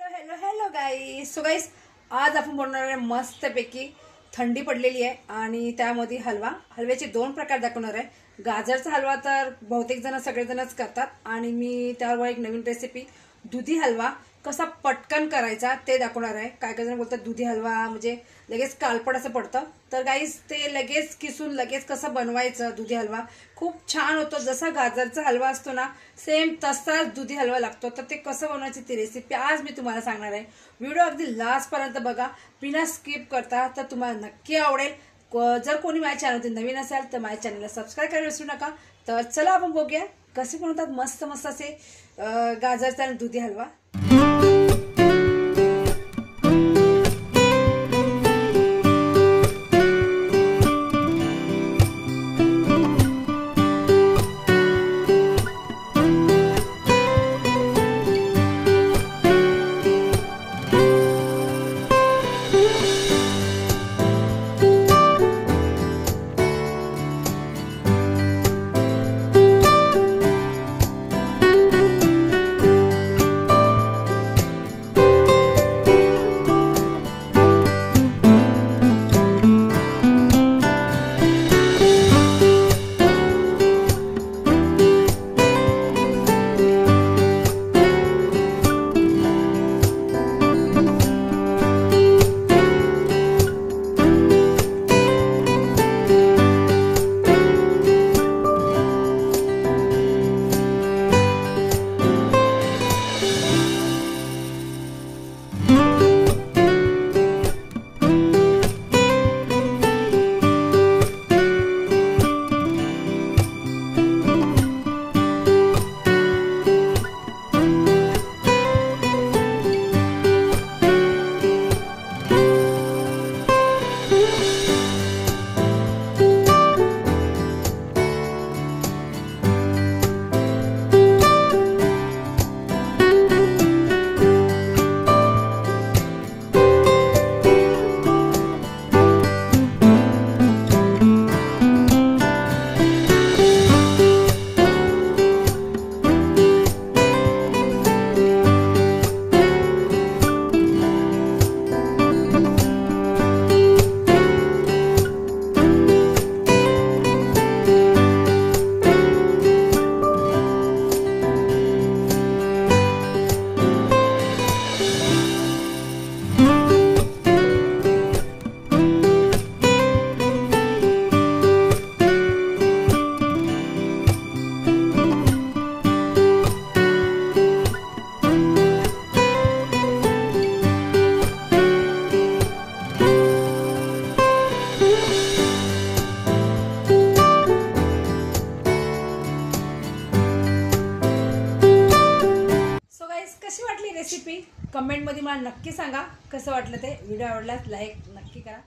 Hello hello hello गाईस. So guys, आज आपण बनवणार आहे मस्तपैकी थंडी पडलेली आहे आणि त्यामध्ये हलव्याचे दोन प्रकार दाखवणार आहे. गाजरचा हलवा तर बहुतेक जण सगळेजणच करतात आणि मी त्यावर एक नवीन रेसिपी दुधी हलवा कसा पटकन करायचा ते दाखवणार आहे. काय काय जण बोलतात दुधी हलवा म्हणजे लगेच कालपड असं पडतं, तर गाईस ते लगेच किसून लगेच कसं बनवायचं. दुधी हलवा खूप छान होतो, जसा गाजरचा हलवा असतो ना सेम तसाच दुधी हलवा लागतो. तर ते कसं बनवायची ती रेसिपी आज मी तुम्हाला सांगणार आहे. व्हिडिओ अगदी लास्ट पर्यंत बघा, बिना स्किप करता, तर तुम्हाला नक्की आवडेल. जर कोणी माझ्या चॅनलवरती नवीन असेल तर माझ्या चॅनलला सबस्क्राईब करायला विसरू नका. तर चला आपण बघूया कसे बनवतात मस्त मस्त असे गाजरचा आणि दुधी हलवा. कशी वाटली रेसिपी कमेंट मध्ये मला नक्की सांगा. कसं वाटलं ते. व्हिडिओ आवडल्यास लाईक नक्की करा.